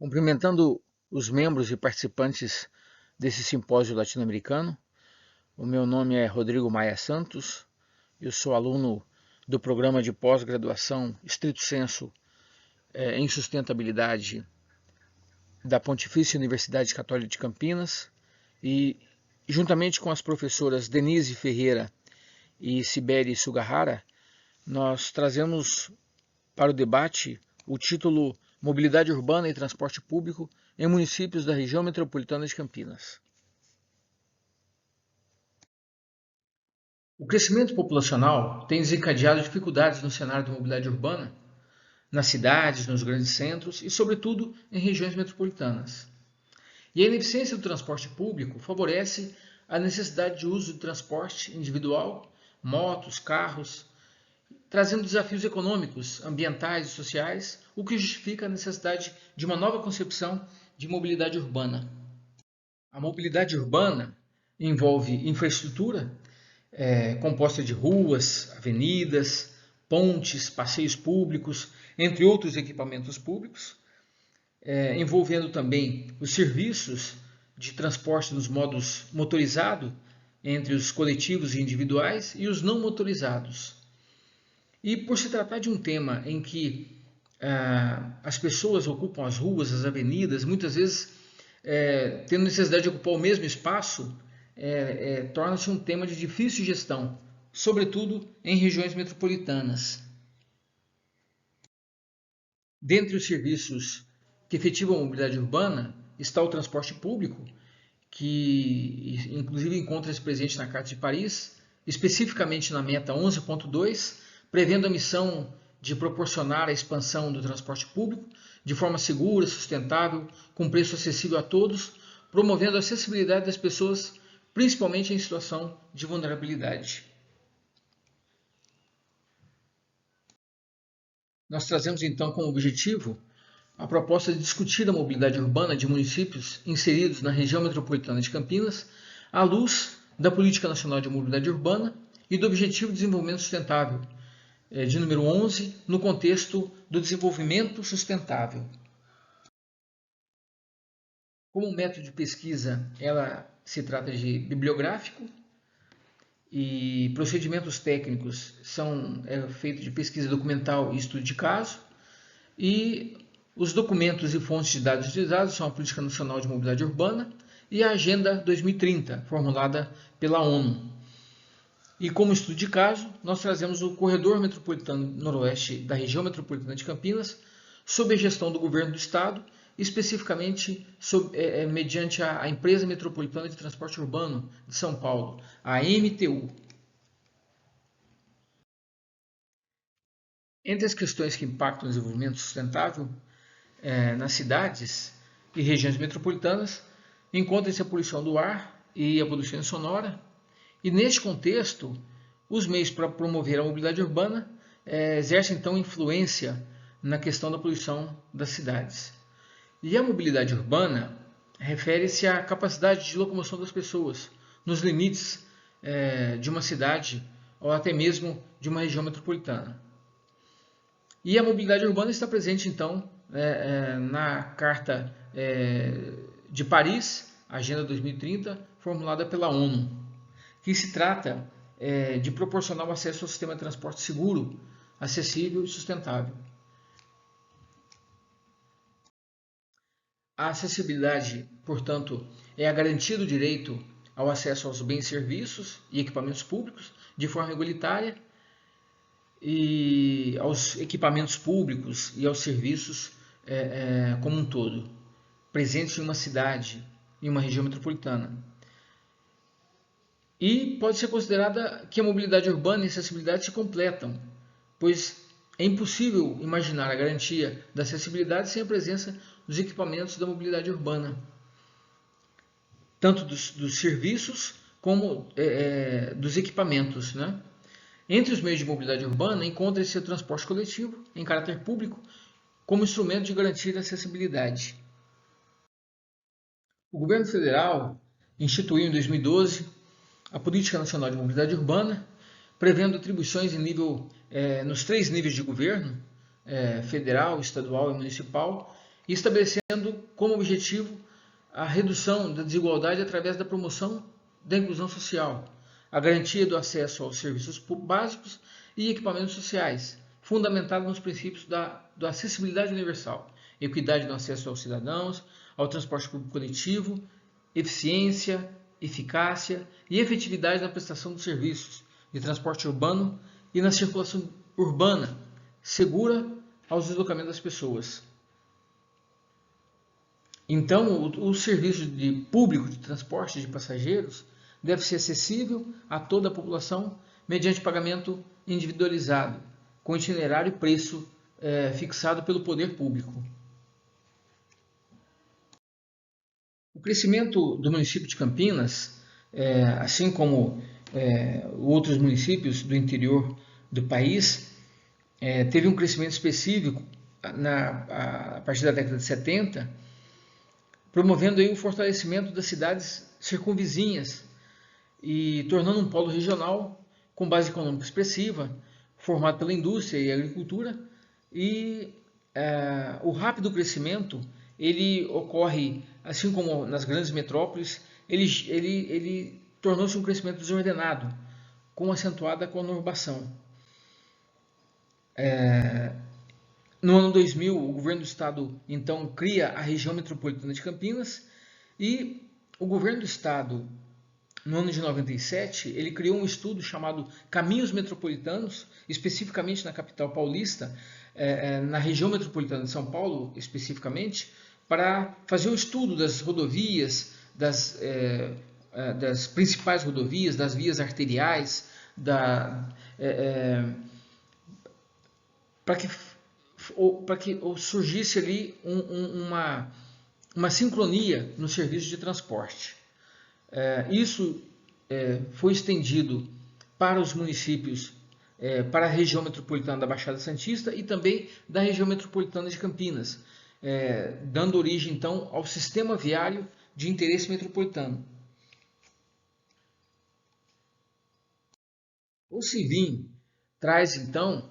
Cumprimentando os membros e participantes desse simpósio latino-americano, o meu nome é Rodrigo Maia Santos, eu sou aluno do programa de pós-graduação Stricto Sensu em Sustentabilidade da Pontifícia Universidade Católica de Campinas e, juntamente com as professoras Denise Ferreira e Sibeli Sugahara, nós trazemos para o debate o título Mobilidade Urbana e Transporte Público em Municípios da Região Metropolitana de Campinas. O crescimento populacional tem desencadeado dificuldades no cenário da mobilidade urbana, nas cidades, nos grandes centros e, sobretudo, em regiões metropolitanas. E a ineficiência do transporte público favorece a necessidade de uso de transporte individual, motos, carros, trazendo desafios econômicos, ambientais e sociais, o que justifica a necessidade de uma nova concepção de mobilidade urbana. A mobilidade urbana envolve infraestrutura composta de ruas, avenidas, pontes, passeios públicos, entre outros equipamentos públicos, envolvendo também os serviços de transporte nos modos motorizado, entre os coletivos e individuais, e os não motorizados. E por se tratar de um tema em que as pessoas ocupam as ruas, as avenidas, muitas vezes tendo necessidade de ocupar o mesmo espaço, torna-se um tema de difícil gestão, sobretudo em regiões metropolitanas. Dentre os serviços que efetivam a mobilidade urbana está o transporte público, que inclusive encontra-se presente na Carta de Paris, especificamente na meta 11.2, prevendo a missão de proporcionar a expansão do transporte público de forma segura, sustentável, com preço acessível a todos, promovendo a acessibilidade das pessoas, principalmente em situação de vulnerabilidade. Nós trazemos então como objetivo a proposta de discutir a mobilidade urbana de municípios inseridos na região metropolitana de Campinas, à luz da Política Nacional de Mobilidade Urbana e do Objetivo de Desenvolvimento Sustentável, de número 11, no contexto do desenvolvimento sustentável. Como método de pesquisa, ela se trata de bibliográfico e procedimentos técnicos são feitos de pesquisa documental e estudo de caso, e os documentos e fontes de dados utilizados são a Política Nacional de Mobilidade Urbana e a Agenda 2030, formulada pela ONU. E como estudo de caso, nós trazemos o Corredor Metropolitano Noroeste da Região Metropolitana de Campinas, sob a gestão do Governo do Estado, especificamente mediante a Empresa Metropolitana de Transporte Urbano de São Paulo, a MTU. Entre as questões que impactam o desenvolvimento sustentável nas cidades e regiões metropolitanas, encontra-se a poluição do ar e a poluição sonora. E neste contexto, os meios para promover a mobilidade urbana exercem então influência na questão da poluição das cidades. E a mobilidade urbana refere-se à capacidade de locomoção das pessoas nos limites de uma cidade ou até mesmo de uma região metropolitana. E a mobilidade urbana está presente então na Carta de Paris, Agenda 2030, formulada pela ONU, que se trata de proporcionar o acesso ao sistema de transporte seguro, acessível e sustentável. A acessibilidade, portanto, é a garantia do direito ao acesso aos bens, serviços e equipamentos públicos de forma igualitária e aos equipamentos públicos e aos serviços como um todo, presentes em uma cidade, em uma região metropolitana. E pode ser considerada que a mobilidade urbana e a acessibilidade se completam, pois é impossível imaginar a garantia da acessibilidade sem a presença dos equipamentos da mobilidade urbana, tanto dos serviços como dos equipamentos, né? Entre os meios de mobilidade urbana encontra-se o transporte coletivo, em caráter público, como instrumento de garantir a acessibilidade. O governo federal instituiu em 2012 a Política Nacional de Mobilidade Urbana, prevendo atribuições nos 3 níveis de governo, federal, estadual e municipal, e estabelecendo como objetivo a redução da desigualdade através da promoção da inclusão social, a garantia do acesso aos serviços básicos e equipamentos sociais, fundamentado nos princípios da acessibilidade universal, equidade no acesso aos cidadãos, ao transporte público coletivo, eficiência, eficácia e efetividade na prestação dos serviços de transporte urbano e na circulação urbana segura aos deslocamentos das pessoas. Então, o serviço público de transporte de passageiros deve ser acessível a toda a população mediante pagamento individualizado, com itinerário e preço fixado pelo poder público. O crescimento do município de Campinas, assim como outros municípios do interior do país, teve um crescimento específico a partir da década de 70, promovendo aí o fortalecimento das cidades circunvizinhas e tornando um polo regional com base econômica expressiva, formado pela indústria e agricultura, e o rápido crescimento ele ocorre, assim como nas grandes metrópoles, ele tornou-se um crescimento desordenado, com acentuada conurbação. No ano 2000, o governo do estado então cria a região metropolitana de Campinas e o governo do estado, no ano de 97, ele criou um estudo chamado Caminhos Metropolitanos, especificamente na capital paulista, na região metropolitana de São Paulo, especificamente, para fazer o estudo das rodovias, das principais rodovias, das vias arteriais, para que surgisse ali uma sincronia no serviço de transporte. Isso foi estendido para os municípios, para a região metropolitana da Baixada Santista e também da região metropolitana de Campinas, dando origem então ao sistema viário de interesse metropolitano. O CIVIM traz então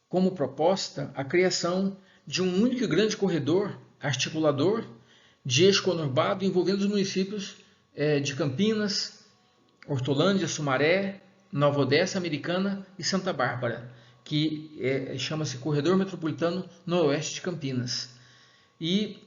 como proposta a criação de um único e grande corredor articulador de eixo conurbado envolvendo os municípios de Campinas, Hortolândia, Sumaré, Nova Odessa, Americana e Santa Bárbara, que chama-se Corredor Metropolitano Noroeste de Campinas. E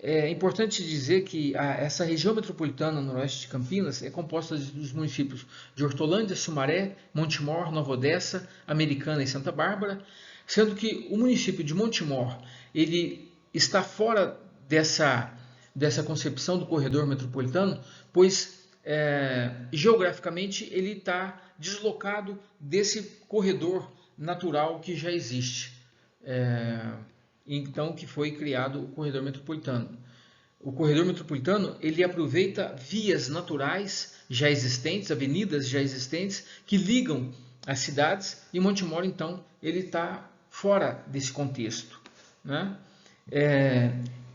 é importante dizer que essa região metropolitana noroeste de Campinas é composta dos municípios de Hortolândia, Sumaré, Montemor, Nova Odessa, Americana e Santa Bárbara, sendo que o município de Montemor ele está fora dessa concepção do corredor metropolitano, pois geograficamente ele está deslocado desse corredor natural que já existe. Então que foi criado o corredor metropolitano. O corredor metropolitano ele aproveita vias naturais já existentes, avenidas já existentes que ligam as cidades, e Montemor então ele está fora desse contexto, né?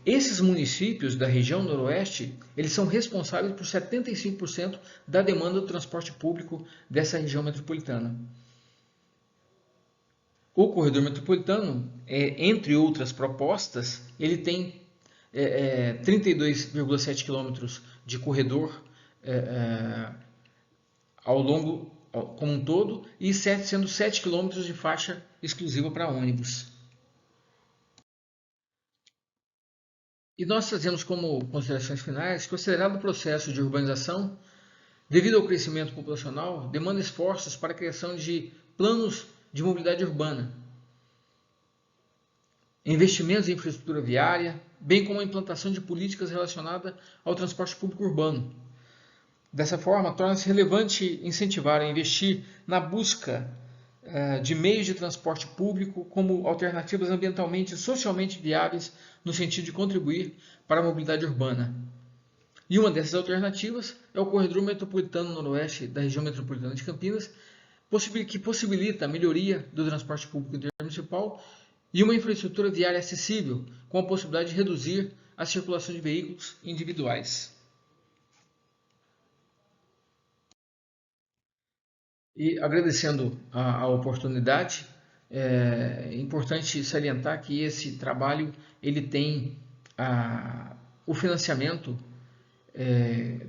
Esses municípios da região noroeste eles são responsáveis por 75% da demanda do transporte público dessa região metropolitana. O corredor metropolitano, entre outras propostas, ele tem 32,7 quilômetros de corredor ao longo como um todo e sendo 7 quilômetros de faixa exclusiva para ônibus. E nós trazemos como considerações finais que o acelerado processo de urbanização, devido ao crescimento populacional, demanda esforços para a criação de planos de mobilidade urbana, investimentos em infraestrutura viária, bem como a implantação de políticas relacionadas ao transporte público urbano. Dessa forma, torna-se relevante incentivar a investir na busca de meios de transporte público como alternativas ambientalmente e socialmente viáveis no sentido de contribuir para a mobilidade urbana. E uma dessas alternativas é o Corredor Metropolitano Noroeste da região metropolitana de Campinas, que possibilita a melhoria do transporte público intermunicipal e uma infraestrutura viária acessível, com a possibilidade de reduzir a circulação de veículos individuais. E agradecendo a oportunidade, é importante salientar que esse trabalho ele tem o financiamento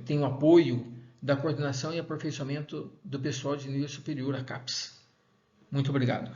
tem o apoio da coordenação e aperfeiçoamento do pessoal de nível superior, a CAPES. Muito obrigado.